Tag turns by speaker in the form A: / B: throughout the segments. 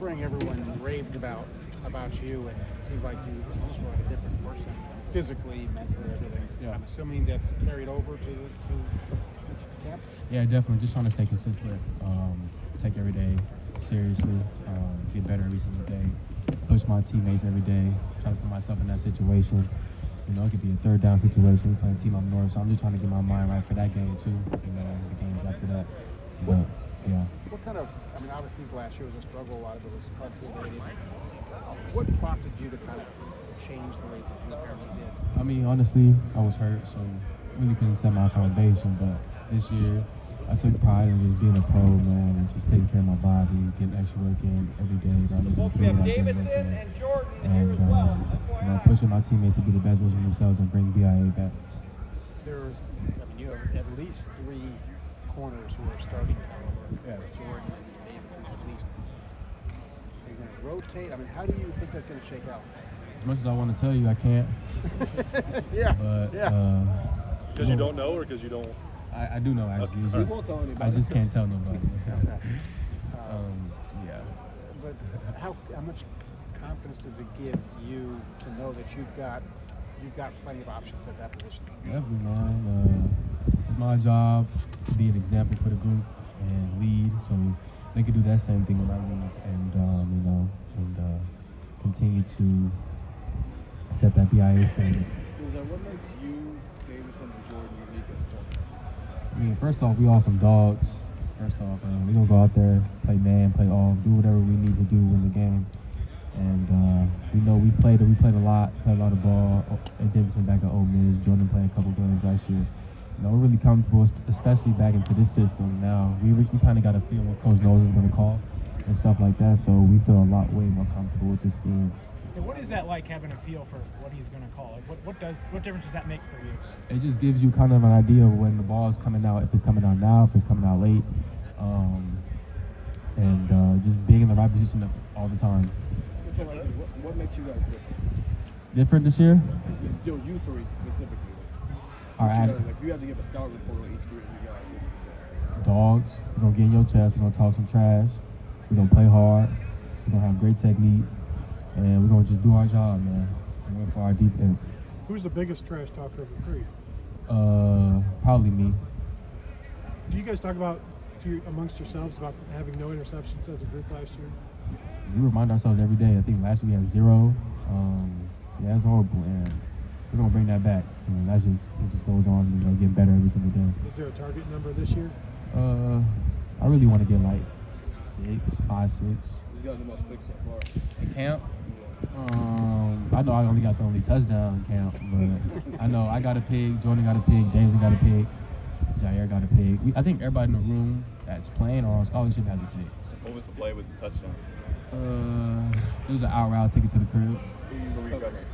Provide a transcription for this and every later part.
A: Spring, everyone raved about you, and it seemed like you almost were like a different person, physically, mentally, everything.
B: Yeah.
A: I'm assuming that's carried over to this camp.
B: Yeah, definitely. Just trying to stay consistent. Take every day seriously. Get better every single day. Push my teammates every day. Try to put myself in that situation. You know, it could be a third down situation. We're playing team up north, so I'm just trying to get my mind right for that game too. You know, the games after that. But yeah.
A: What kind of? I mean, obviously last year was a struggle. A lot of it was health related. What prompted you to kind of change the way that you apparently did?
B: I mean, honestly, I was hurt, so really couldn't set my foundation. But this year, I took pride in just being a pro, man, and just taking care of my body, getting extra work in every day.
C: We have Davison and Jordan
B: and
C: here as well.
B: you know, pushing my teammates to be the best version of themselves and bring BIA back.
A: You have at least 3 corners who are starting caliber.
B: Yeah.
A: Jordan and Davison at least. So you're going to rotate. I mean, how do you think that's going to shake out?
B: As much as I want to tell you, I can't.
A: Yeah.
B: But
D: because you don't know, or because you don't?
B: I do know actually.
D: Okay.
B: I just can't tell nobody. Yeah.
A: But how much confidence does it give you to know that you've got plenty of options at that position?
B: Definitely, man. It's my job to be an example for the group and lead, so they can do that same thing when I leave, and continue to set that BIA standard.
E: What makes you, Davison, and Jordan unique as corners?
B: I mean, first off, we all some dogs. First off, we're going to go out there, play man, play off, do whatever we need to do in the game. And we know we played a lot of ball. Davidson back at Ole Miss, Jordan played a couple games last year. You know, we're really comfortable, especially back into this system now. We kind of got a feel what Coach knows is going to call and stuff like that, so we feel a lot way more comfortable with this scheme.
F: And what is that like, having a feel for what he's going to call? Like, what difference does that make for you?
B: It just gives you kind of an idea of when the ball is coming out, if it's coming out now, if it's coming out late, and just being in the right position all the time.
E: What makes you guys different?
B: Different this year?
E: You 3 specifically. If you have to give a scout report on each 3 of you guys, what would you say?
B: Dogs. We're going to get in your chest. We're going to talk some trash. We're going to play hard. We're going to have great technique. And we're going to just do our job, man, and win for our defense.
G: Who's the biggest trash talker of the 3?
B: Probably me.
G: Do you guys talk about amongst yourselves about having no interceptions as a group last year?
B: We remind ourselves every day. I think last year we had 0. Yeah, it's horrible, and we're gonna bring that back. It just goes on, getting better every single day.
G: Is there a target number this year?
B: I really want to get like 5, 6.
E: You got the most picks so far.
B: In camp? I know I only got the only touchdown in camp, but I know I got a pick, Jordan got a pick, Denzel got a pick, Jair got a pick. I think everybody in the room that's playing or on scholarship has a pick.
D: What was the play with the touchdown?
B: It was an out route, take it to the crib.
D: Who were you covering?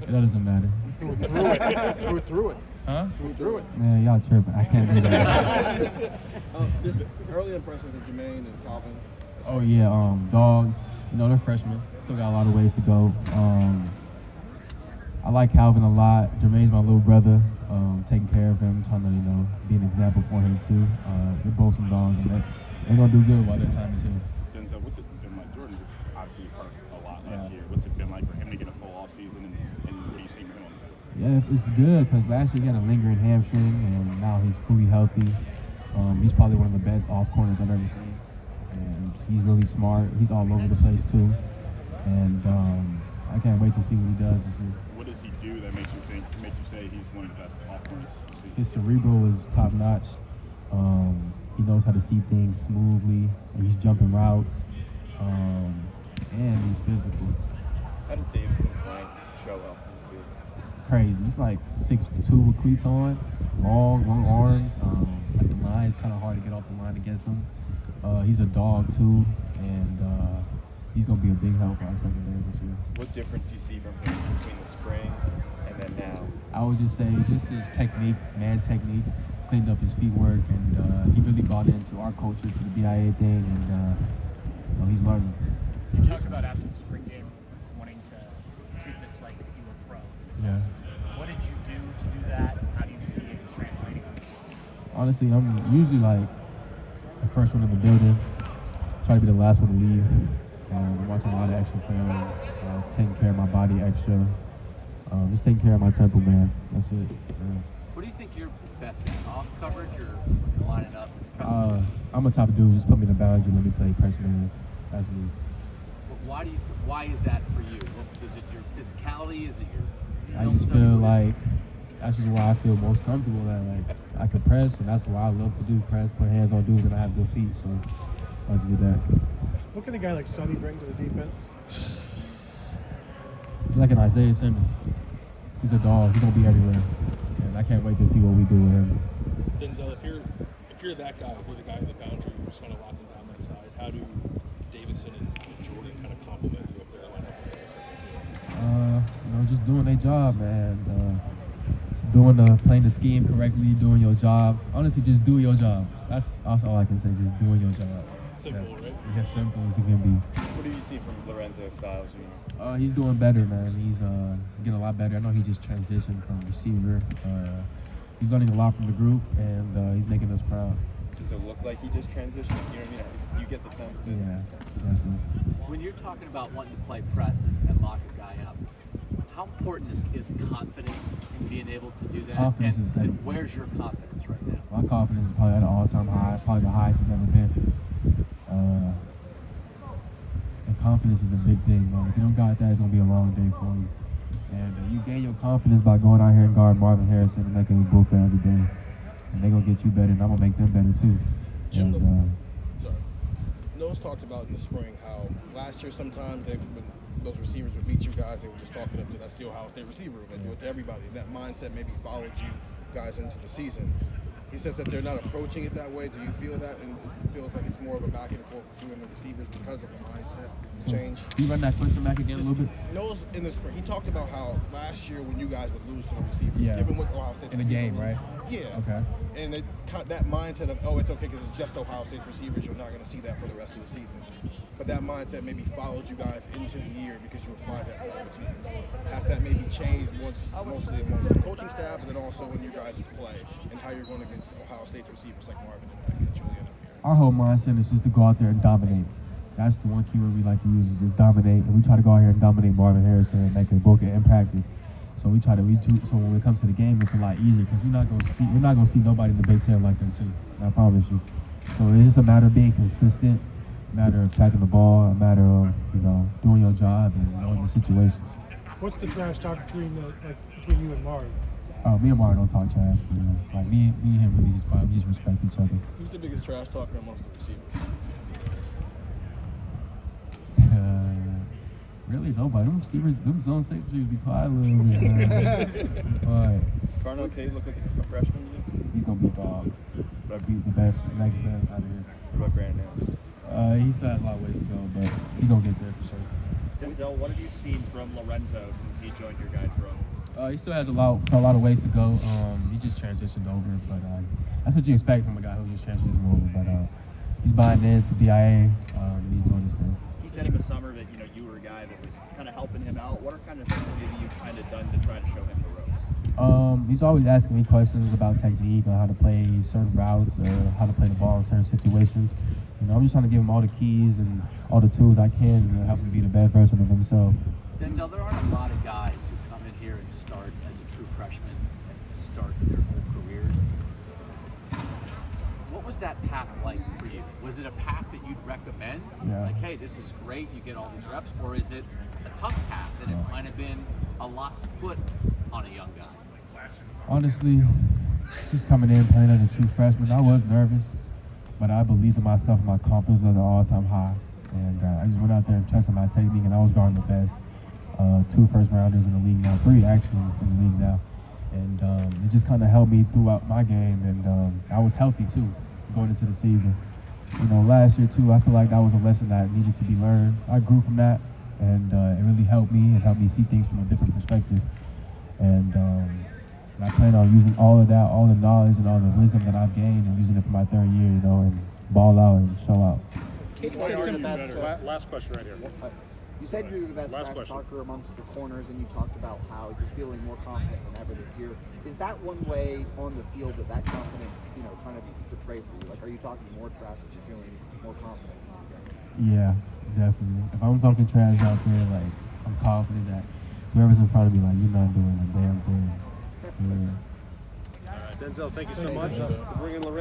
B: That doesn't matter.
A: Who threw it?
B: Huh?
A: Who threw it?
B: Man, y'all tripping. I can't do that.
E: This early impressions of Jermaine and Calvin.
B: Oh yeah, dogs. They're freshmen. Still got a lot of ways to go. I like Calvin a lot. Jermaine's my little brother. Taking care of him, trying to be an example for him too. They're both some dogs, and they're gonna do good while their time is here.
D: Denzel, what's it been like? Jordan obviously hurt a lot last year. What's it been like for him to get a full off season, and what do you see from him on the field?
B: Yeah, it's good because last year he had a lingering hamstring, and now he's fully healthy. He's probably one of the best off corners I've ever seen, and he's really smart. He's all over the place too, and I can't wait to see what he does this year.
D: What does he do that makes you say he's one of the best off corners you see?
B: His cerebral is top notch. He knows how to see things smoothly, and he's jumping routes, and he's physical.
C: How does Davison's length show up in the field?
B: Crazy. He's like 6'2" with cleats on, long arms. At the line, it's kind of hard to get off the line against him. He's a dog too, and he's gonna be a big help for our secondary this year.
C: What difference do you see from him between the spring and then now?
B: I would just say just his technique, man technique, cleaned up his feet work, and he really bought into our culture, to the BIA thing, and he's learning.
F: You talked about after the spring game wanting to treat this like you were pro this offseason. What did you do to do that? How do you see it translating on the field?
B: Honestly, I'm usually like the first one in the building, try to be the last one to leave. I'm watching a lot of extra film, taking care of my body extra. Just taking care of my temple, man. That's it. Yeah.
H: What do you think you're best at? Off coverage or lining up and pressing?
B: I'm a type of dude. Just put me in the boundary, let me play press man. That's me.
H: Why is that for you? Is it your physicality? Is it your?
B: I just feel like that's just why I feel most comfortable. That like I can press, and that's what I love to do. Press, put hands on dudes, and I have good feet. So I just do that.
G: What can a guy like Sonny bring to the defense?
B: He's like an Isaiah Simmons. He's a dog. He's gonna be everywhere, and I can't wait to see what we do with him.
I: Denzel, if you're that guy, if you're the guy in the boundary who's kind of locking down that side, how do Davidson and Jordan kind of complement you if they're lined up for
B: just doing their job, man. Playing the scheme correctly, doing your job. Honestly, just do your job. That's all I can say. Just doing your job.
I: Simple, right?
B: As simple as it can be.
C: What do you see from Lorenzo Styles Jr.?
B: He's doing better, man. He's getting a lot better. I know he just transitioned from receiver. He's learning a lot from the group, and he's making us proud.
C: Does it look like he just transitioned? You know what I mean? You get the sense that.
B: Yeah, definitely.
H: When you're talking about wanting to play press and lock a guy up, how important is confidence in being able to do that?
B: Confidence is
H: and where's your confidence right now?
B: My confidence is probably at an all-time high, probably the highest it's ever been. And confidence is a big thing, man. If you don't got that, it's gonna be a long day for you. And you gain your confidence by going out here and guarding Marvin Harrison and making Burke every day. And they're gonna get you better, and I'm gonna make them better too.
E: Jim,
B: And,
E: Nose talked about in the spring how last year sometimes when those receivers would beat you guys, they would just chalk it up to that Steelhouse State receiver. They do it to everybody. And that mindset maybe followed you guys into the season. He says that they're not approaching it that way. Do you feel that? And it feels like it's more of a back and forth between the receivers because of the mindset change.
B: Can you run that question back again a little bit?
E: Nose in the spring, he talked about how last year when you guys would lose to the receivers,
B: Yeah.
E: given what Ohio State
B: In a game, right?
E: Yeah.
B: Okay.
E: And that mindset of, oh, it's okay because it's just Ohio State receivers, you're not going to see that for the rest of the season. But that mindset maybe followed you guys into the year because you applied that to other teams. Has that maybe changed mostly amongst the coaching staff and then also when you guys play and how you're going against Ohio State receivers like Marvin and Julian?
B: Our whole mindset is just to go out there and dominate. That's the one keyword we like to use is just dominate. And we try to go out here and dominate Marvin Harrison and make a book in practice. So we try to so when it comes to the game, it's a lot easier because we're not gonna see nobody in the Big Ten like them too. I promise you. So it's just a matter of being consistent, a matter of tracking the ball, a matter of doing your job and knowing the situations.
G: What's the trash talk between you and Marv?
B: Me and Mario don't talk trash. Like me and him really we just respect each other.
E: Who's the biggest trash talker amongst the receivers?
B: Really nobody. Them zone safeties be quiet a little bit. Quiet.
C: Does Carnell Tate look like a freshman to you?
B: He's gonna be a dog. Be the best, next best out of here.
C: What about Brandon Nance?
B: He still has a lot of ways to go, but he's gonna get there for sure.
F: Denzel, what have you seen from Lorenzo since he joined your guys' room?
B: He still has a lot of ways to go. He just transitioned over, but that's what you expect from a guy who just transitioned over. But he's buying in to BIA. He's doing his thing.
F: He said in the summer that you were a guy that was kind of helping him out. What are kind of things maybe you've kind of done to try to show him the ropes?
B: He's always asking me questions about technique or how to play certain routes or how to play the ball in certain situations. I'm just trying to give him all the keys and all the tools I can to help him be the best version of himself.
H: Denzel, there aren't a lot of guys who come in here and start as a true freshman and start their whole careers. What was that path like for you? Was it a path that you'd recommend?
B: Yeah.
H: Like, hey, this is great, you get all these reps, or is it a tough path and it might have been a lot to put on a young guy?
B: Honestly, just coming in playing as a true freshman, I was nervous, but I believed in myself and my confidence was at an all-time high. And I just went out there and trusted my technique, and I was guarding the best. 2 first-rounders in the league now, 3 actually in the league now. And it just kind of helped me throughout my game, and I was healthy too going into the season. Last year too, I feel like that was a lesson that needed to be learned. I grew from that, and it really helped me and helped me see things from a different perspective. And I plan on using all of that, all the knowledge and all the wisdom that I've gained and using it for my 3rd year, and ball out and show out.
I: Last question right here.
J: You said you're the best
I: Last
J: trash
I: question.
J: talker amongst the corners, and you talked about how you're feeling more confident than ever this year. Is that one way on the field that confidence, kind of portrays for you? Like, are you talking more trash, but you're feeling more confident in the game?
B: Yeah, definitely. If I'm talking trash out there, like, I'm confident that whoever's in front of me, like, you're not doing a damn thing. Yeah.
K: Denzel, thank you so much for bringing Lorraine.